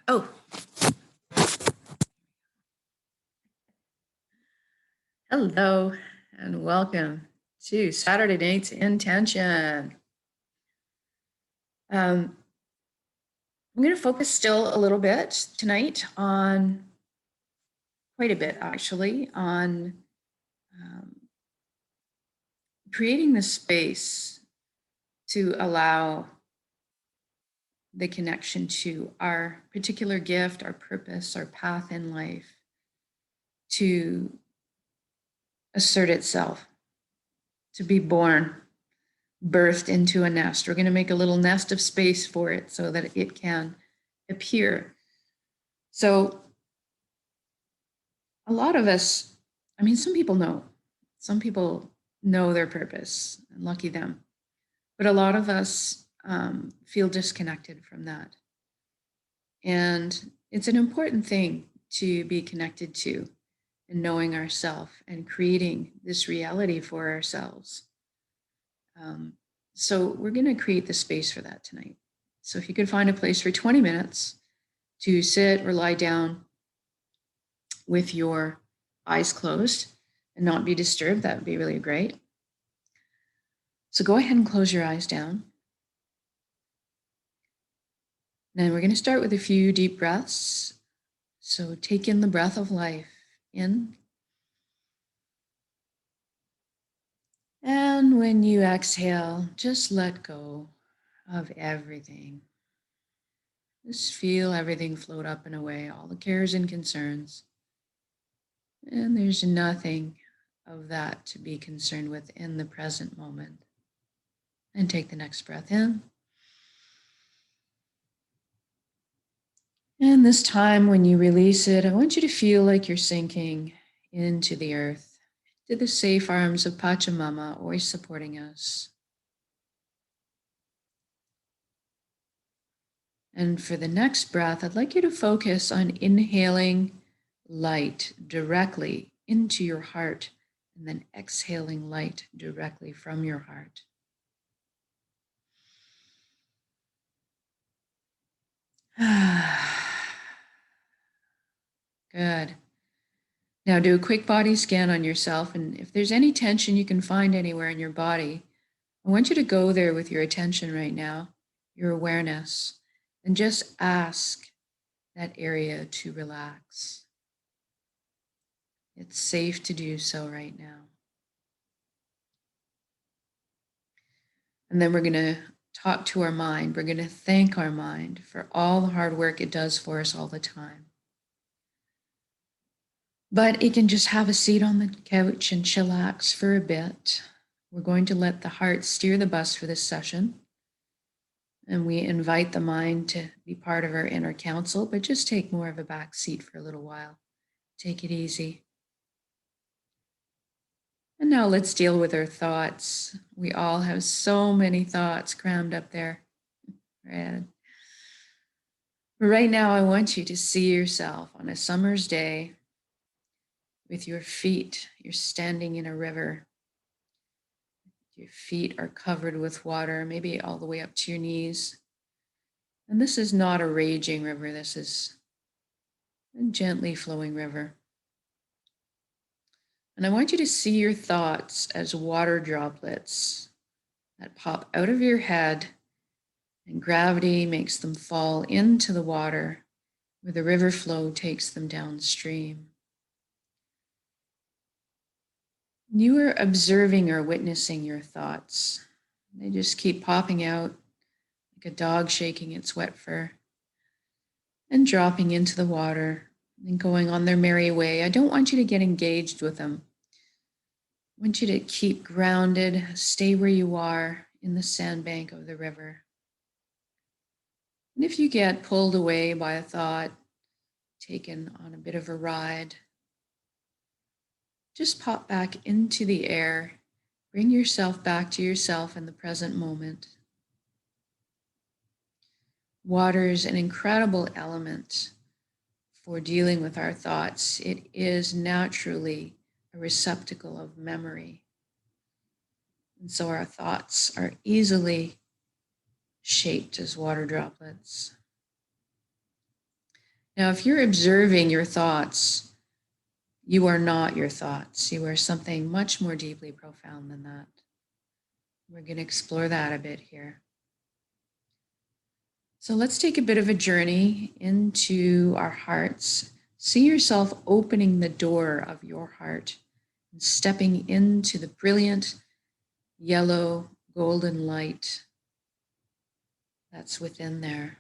Oh, hello and welcome to Saturday Night's Intention. I'm going to focus still a little bit tonight on, quite a bit actually, on creating the space to allow the connection to our particular gift, our purpose, our path in life to assert itself, to be born, birthed into a nest. We're going to make a little nest of space for it so that it can appear. So a lot of us, some people know. Some people know their purpose, and lucky them. But a lot of us feel disconnected from that. And it's an important thing to be connected to and knowing ourselves and creating this reality for ourselves. So we're going to create the space for that tonight. So if you could find a place for 20 minutes to sit or lie down with your eyes closed and not be disturbed, that would be really great. So go ahead and close your eyes down. Then we're going to start with a few deep breaths. So take in the breath of life in. And when you exhale, just let go of everything. Just feel everything float up and away, all the cares and concerns. And there's nothing of that to be concerned with in the present moment. And take the next breath in. And this time when you release it, I want you to feel like you're sinking into the earth, to the safe arms of Pachamama, always supporting us. And for the next breath, I'd like you to focus on inhaling light directly into your heart and then exhaling light directly from your heart. Good. Now do a quick body scan on yourself, and if there's any tension you can find anywhere in your body, I want you to go there with your attention right now, your awareness, and just ask that area to relax. It's safe to do so right now. And then we're going to talk to our mind. We're going to thank our mind for all the hard work it does for us all the time. But it can just have a seat on the couch and chillax for a bit. We're going to let the heart steer the bus for this session. And we invite the mind to be part of our inner council, but just take more of a back seat for a little while. Take it easy. And now let's deal with our thoughts. We all have so many thoughts crammed up there. Right now, I want you to see yourself on a summer's day with your feet. You're standing in a river. Your feet are covered with water, maybe all the way up to your knees. And this is not a raging river. This is a gently flowing river. And I want you to see your thoughts as water droplets that pop out of your head, and gravity makes them fall into the water where the river flow takes them downstream. You are observing or witnessing your thoughts. They just keep popping out like a dog shaking its wet fur and dropping into the water and going on their merry way. I don't want you to get engaged with them. I want you to keep grounded, stay where you are in the sandbank of the river. And if you get pulled away by a thought, taken on a bit of a ride, just pop back into the air. Bring yourself back to yourself in the present moment. Water is an incredible element for dealing with our thoughts. It is naturally a receptacle of memory. And so our thoughts are easily shaped as water droplets. Now, if you're observing your thoughts, you are not your thoughts. You are something much more deeply profound than that. We're going to explore that a bit here. So let's take a bit of a journey into our hearts. See yourself opening the door of your heart and stepping into the brilliant yellow golden light that's within there.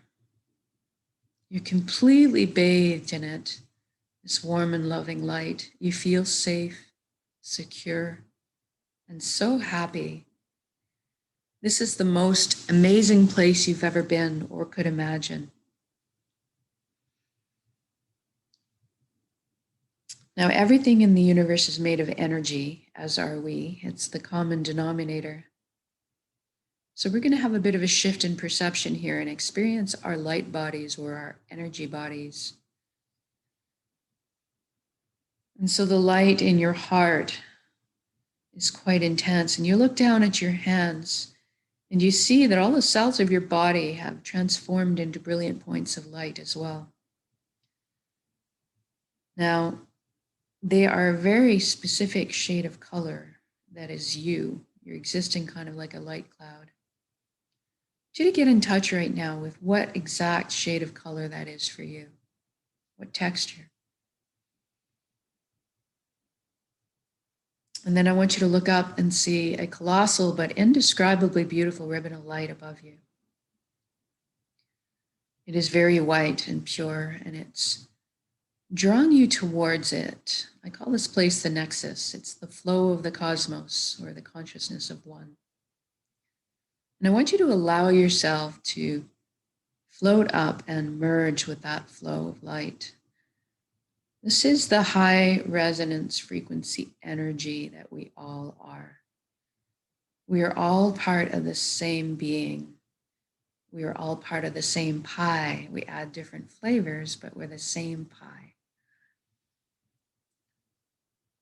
You're completely bathed in it, this warm and loving light. You feel safe, secure, and so happy. This is the most amazing place you've ever been or could imagine. Now, everything in the universe is made of energy, as are we. It's the common denominator. So we're going to have a bit of a shift in perception here and experience our light bodies or our energy bodies. And so the light in your heart is quite intense. And you look down at your hands and you see that all the cells of your body have transformed into brilliant points of light as well. Now, they are a very specific shade of color that is you. You're existing kind of like a light cloud. You to get in touch right now with what exact shade of color that is for you, what texture. And then I want you to look up and see a colossal but indescribably beautiful ribbon of light above you. It is very white and pure, and it's drawing you towards it. I call this place the nexus. It's the flow of the cosmos, or the consciousness of one. And I want you to allow yourself to float up and merge with that flow of light. This is the high resonance frequency energy that we all are. We are all part of the same being. We are all part of the same pie. We add different flavors, but we're the same pie.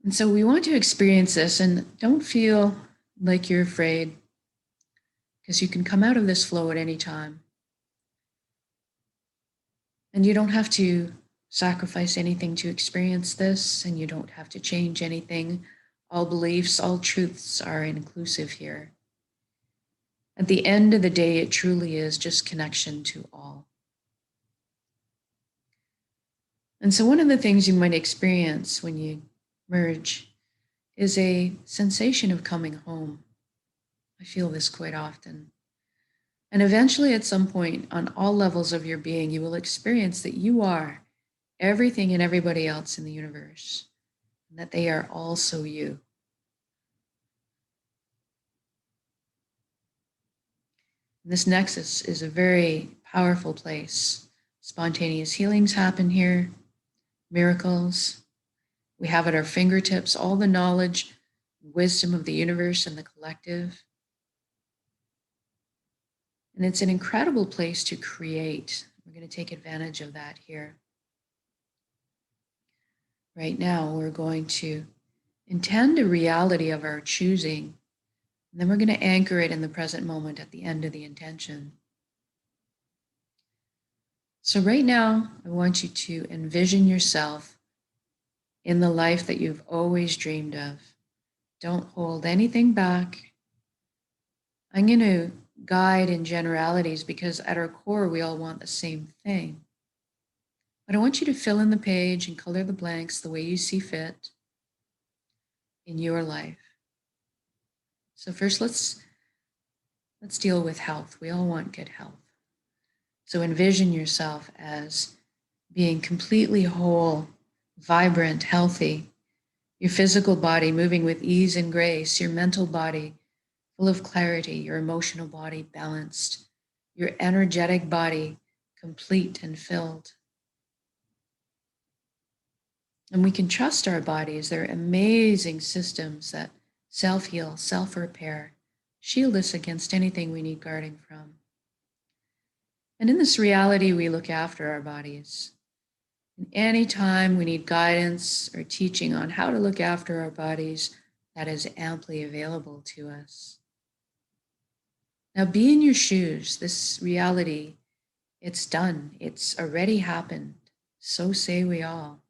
And so we want to experience this, and don't feel like you're afraid, because you can come out of this flow at any time. And you don't have to sacrifice anything to experience this, and you don't have to change anything. All beliefs, all truths are inclusive here. At the end of the day, it truly is just connection to all. And so one of the things you might experience when you merge is a sensation of coming home. I feel this quite often. And eventually, at some point, on all levels of your being, you will experience that you are everything and everybody else in the universe, and that they are also you. This nexus is a very powerful place. Spontaneous healings happen here, miracles. We have at our fingertips all the knowledge, wisdom of the universe and the collective. And it's an incredible place to create. We're going to take advantage of that here. Right now, we're going to intend a reality of our choosing, and then we're going to anchor it in the present moment at the end of the intention. So right now, I want you to envision yourself in the life that you've always dreamed of. Don't hold anything back. I'm going to guide in generalities because at our core, we all want the same thing. But I want you to fill in the page and color the blanks the way you see fit in your life. So first, let's deal with health. We all want good health. So envision yourself as being completely whole, vibrant, healthy. Your physical body moving with ease and grace. Your mental body full of clarity. Your emotional body balanced. Your energetic body complete and filled. And we can trust our bodies. They're amazing systems that self-heal, self-repair, shield us against anything we need guarding from. And in this reality, we look after our bodies. And anytime we need guidance or teaching on how to look after our bodies, that is amply available to us. Now be in your shoes. This reality, it's done. It's already happened. So say we all.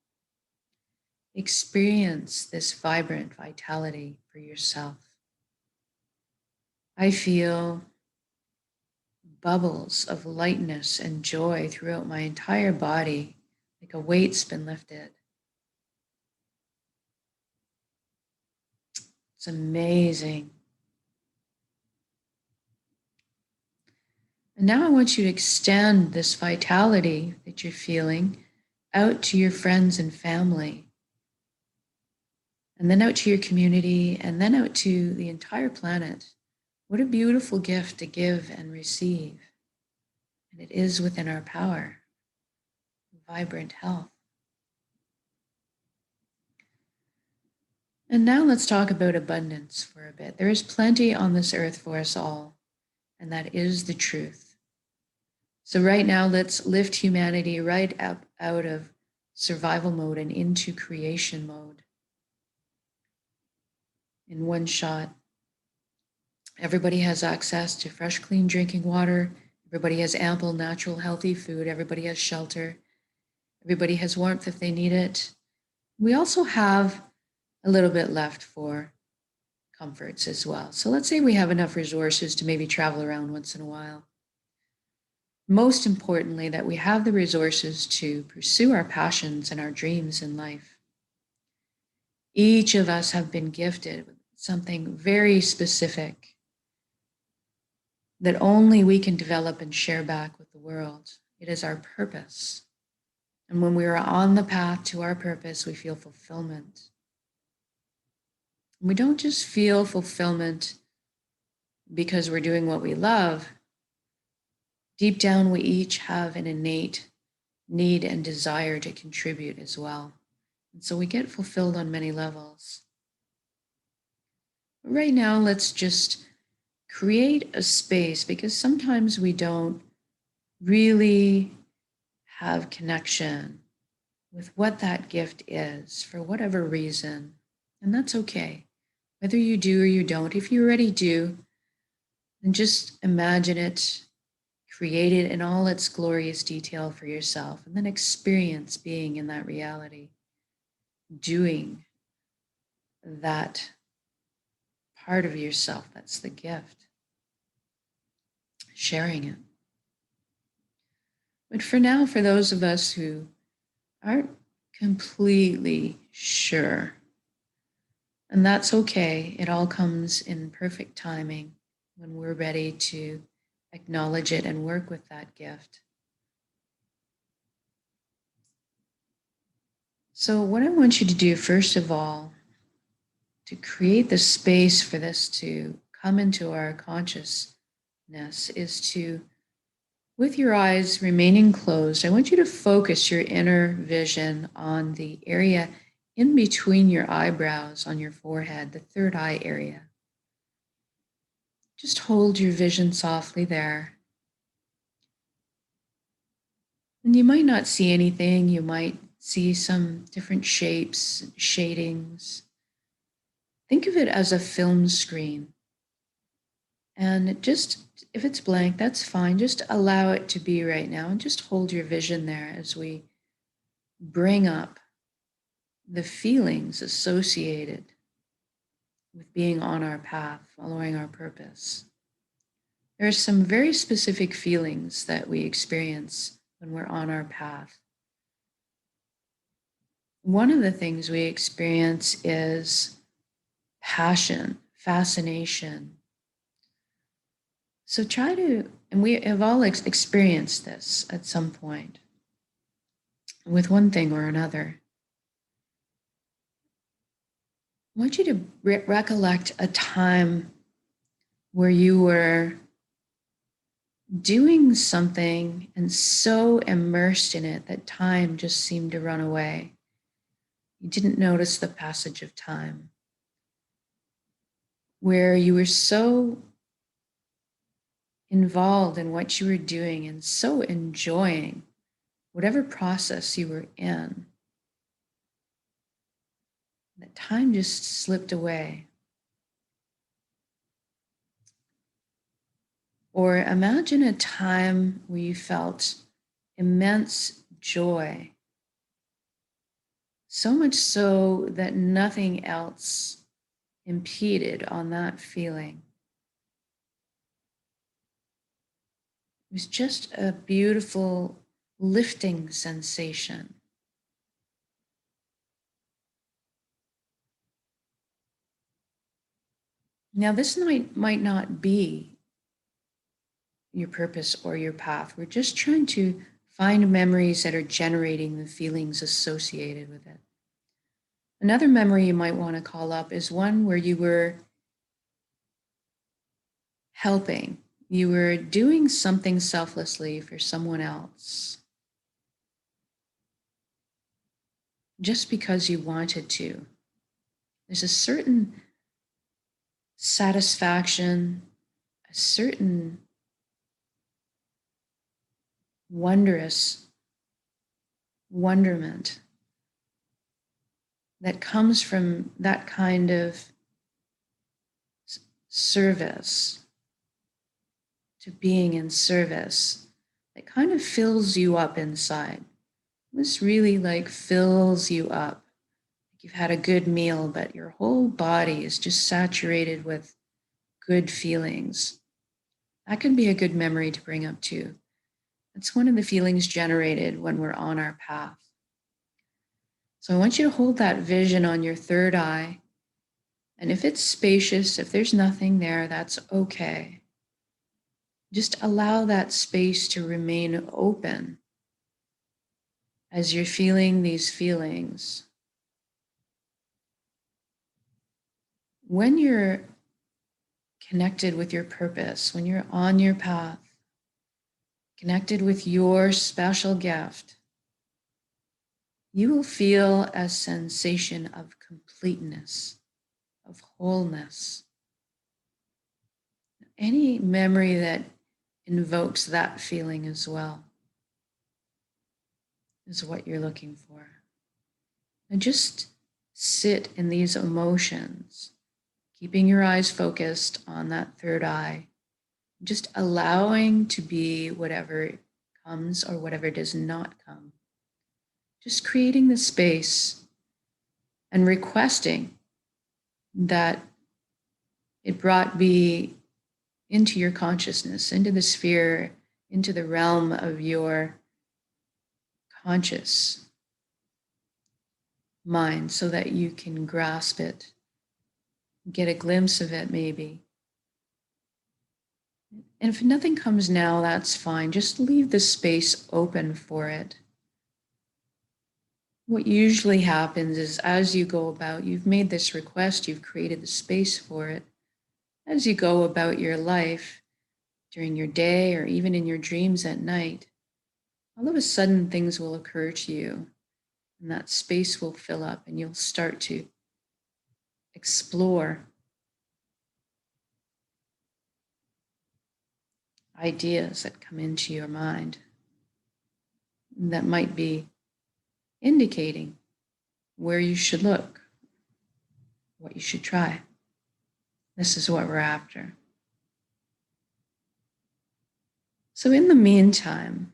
Experience this vibrant vitality for yourself. I feel bubbles of lightness and joy throughout my entire body, like a weight's been lifted. It's amazing. And now I want you to extend this vitality that you're feeling out to your friends and family, and then out to your community, and then out to the entire planet. What a beautiful gift to give and receive. And it is within our power. Vibrant health. And now let's talk about abundance for a bit. There is plenty on this earth for us all, and that is the truth. So right now, let's lift humanity right up out of survival mode and into creation mode. In one shot, everybody has access to fresh, clean drinking water. Everybody has ample, natural, healthy food. Everybody has shelter. Everybody has warmth if they need it. We also have a little bit left for comforts as well. So let's say we have enough resources to maybe travel around once in a while. Most importantly, that we have the resources to pursue our passions and our dreams in life. Each of us have been gifted with something very specific that only we can develop and share back with the world. It is our purpose. And when we are on the path to our purpose, we feel fulfillment. We don't just feel fulfillment because we're doing what we love. Deep down, we each have an innate need and desire to contribute as well. And so we get fulfilled on many levels. But right now, let's just create a space, because sometimes we don't really have connection with what that gift is for whatever reason. And that's okay. Whether you do or you don't, if you already do, then just imagine it, create it in all its glorious detail for yourself, and then experience being in that reality, doing that part of yourself that's the gift, sharing it. But for now, for those of us who aren't completely sure, and that's okay, it all comes in perfect timing when we're ready to acknowledge it and work with that gift. So, what I want you to do, first of all, to create the space for this to come into our consciousness, is to, with your eyes remaining closed, I want you to focus your inner vision on the area in between your eyebrows on your forehead, the third eye area. Just hold your vision softly there. And you might not see anything. You might see some different shapes, shadings. Think of it as a film screen. And just, if it's blank, that's fine. Just allow it to be right now and just hold your vision there as we bring up the feelings associated with being on our path, following our purpose. There are some very specific feelings that we experience when we're on our path. One of the things we experience is passion, fascination. So try to, and we have all experienced this at some point with one thing or another. I want you to recollect a time where you were doing something and so immersed in it that time just seemed to run away. You didn't notice the passage of time. Where you were so involved in what you were doing and so enjoying whatever process you were in, that time just slipped away. Or imagine a time where you felt immense joy So much so that nothing else impeded on that feeling. It was just a beautiful lifting sensation. Now, this might not be your purpose or your path. We're just trying to find memories that are generating the feelings associated with it. Another memory you might want to call up is one where you were helping, you were doing something selflessly for someone else just because you wanted to. There's a certain satisfaction, a certain wondrous wonderment that comes from that kind of service, to being in service, that kind of fills you up inside. This really like fills you up. Like you've had a good meal, but your whole body is just saturated with good feelings. That can be a good memory to bring up too. It's one of the feelings generated when we're on our path. So I want you to hold that vision on your third eye. And if it's spacious, if there's nothing there, that's okay. Just allow that space to remain open as you're feeling these feelings. When you're connected with your purpose, when you're on your path, connected with your special gift, you will feel a sensation of completeness, of wholeness. Any memory that invokes that feeling as well is what you're looking for. And just sit in these emotions, keeping your eyes focused on that third eye, just allowing to be whatever comes or whatever does not come. Just creating the space and requesting that it brought be into your consciousness, into the sphere, into the realm of your conscious mind so that you can grasp it, get a glimpse of it maybe. And if nothing comes now, that's fine. Just leave the space open for it. What usually happens is as you go about, you've made this request, you've created the space for it. As you go about your life during your day or even in your dreams at night, all of a sudden things will occur to you and that space will fill up and you'll start to explore ideas that come into your mind that might be indicating where you should look, what you should try. This is what we're after. So in the meantime,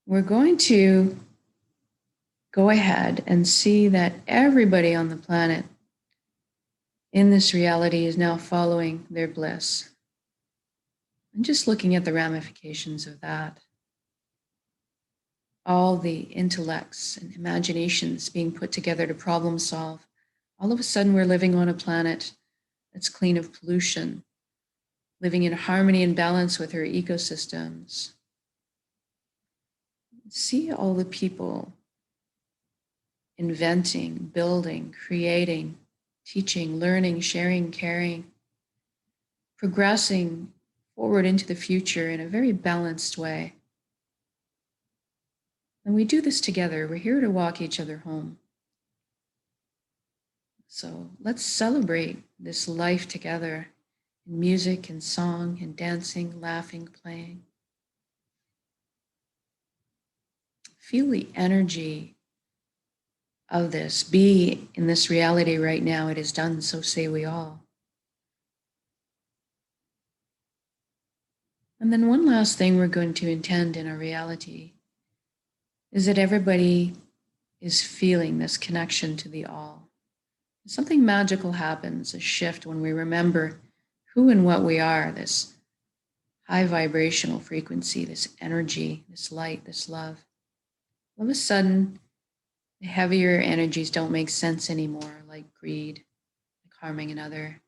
we're going to go ahead and see that everybody on the planet in this reality is now following their bliss. And just looking at the ramifications of that. All the intellects and imaginations being put together to problem solve. All of a sudden, we're living on a planet that's clean of pollution, living in harmony and balance with our ecosystems. See all the people inventing, building, creating, teaching, learning, sharing, caring, progressing forward into the future in a very balanced way. And we do this together. We're here to walk each other home. So let's celebrate this life together in music and song and dancing, laughing, playing. Feel the energy of this. Be in this reality right now. It is done, so say we all. And then one last thing we're going to intend in our reality is that everybody is feeling this connection to the all. Something magical happens, a shift when we remember who and what we are, this high vibrational frequency, this energy, this light, this love. All of a sudden, the heavier energies don't make sense anymore, like greed, like harming another.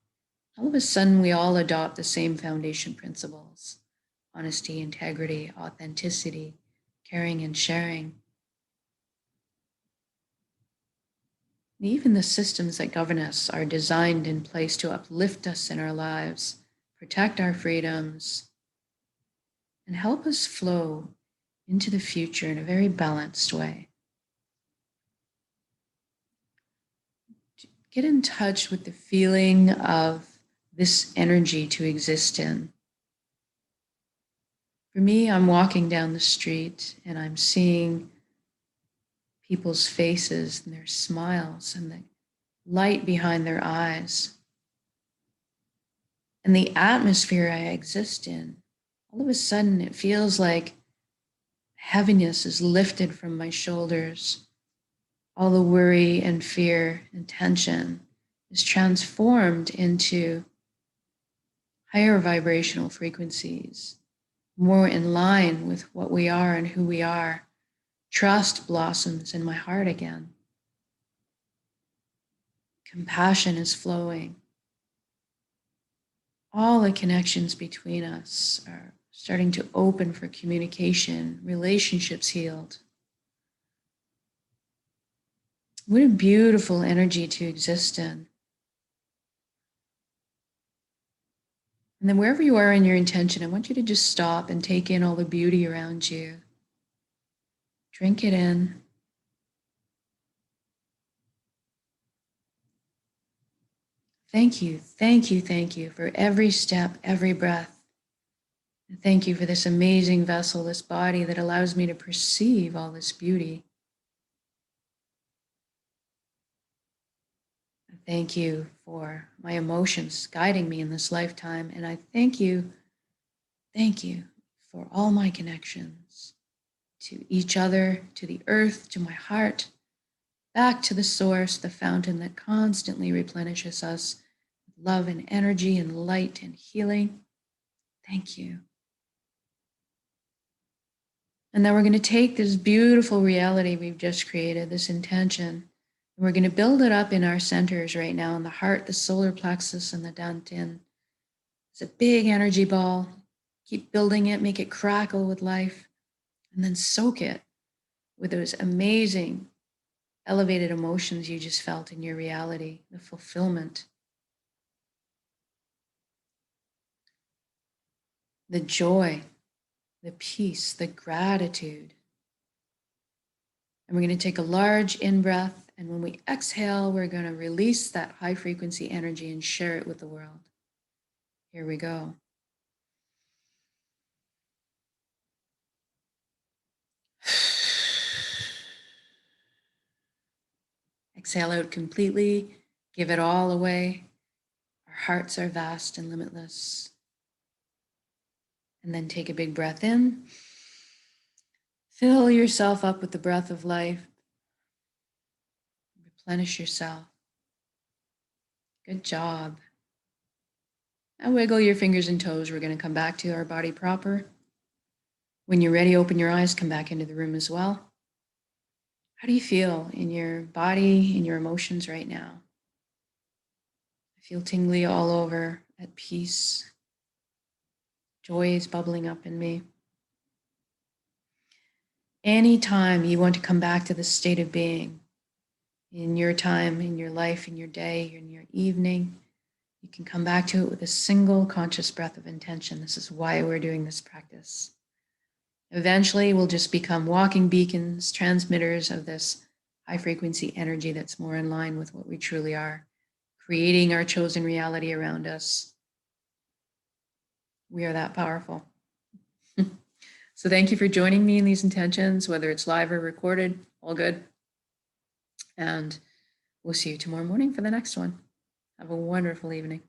All of a sudden, we all adopt the same foundation principles: honesty, integrity, authenticity, caring, and sharing. Even the systems that govern us are designed in place to uplift us in our lives, protect our freedoms, and help us flow into the future in a very balanced way. Get in touch with the feeling of this energy to exist in. For me, I'm walking down the street and I'm seeing people's faces and their smiles and the light behind their eyes. And the atmosphere I exist in, all of a sudden it feels like heaviness is lifted from my shoulders. All the worry and fear and tension is transformed into higher vibrational frequencies, more in line with what we are and who we are. Trust blossoms in my heart again. Compassion is flowing. All the connections between us are starting to open for communication, relationships healed. What a beautiful energy to exist in. And then wherever you are in your intention, I want you to just stop and take in all the beauty around you. Drink it in. Thank you, thank you, thank you for every step, every breath. And thank you for this amazing vessel, this body that allows me to perceive all this beauty. Thank you for my emotions guiding me in this lifetime. And I thank you for all my connections to each other, to the earth, to my heart, back to the source, the fountain that constantly replenishes us with love and energy and light and healing. Thank you. And then we're going to take this beautiful reality we've just created, this intention, and we're going to build it up in our centers right now, in the heart, the solar plexus, and the dantian. It's a big energy ball. Keep building it, make it crackle with life, and then soak it with those amazing, elevated emotions you just felt in your reality, the fulfillment, the joy, the peace, the gratitude. And we're going to take a large in-breath, and when we exhale, we're going to release that high frequency energy and share it with the world. Here we go. Exhale out completely, give it all away. Our hearts are vast and limitless. And then take a big breath in. Fill yourself up with the breath of life. Replenish yourself. Good job. Now wiggle your fingers and toes. We're going to come back to our body proper. When you're ready, open your eyes, come back into the room as well. How do you feel in your body, in your emotions right now? I feel tingly all over, at peace. Joy is bubbling up in me. Anytime you want to come back to this state of being, in your time, in your life, in your day, in your evening, you can come back to it with a single conscious breath of intention. This is why we're doing this practice. Eventually, we'll just become walking beacons, transmitters of this high frequency energy that's more in line with what we truly are, creating our chosen reality around us. We are that powerful. So thank you for joining me in these intentions, whether it's live or recorded, all good. And we'll see you tomorrow morning for the next one. Have a wonderful evening.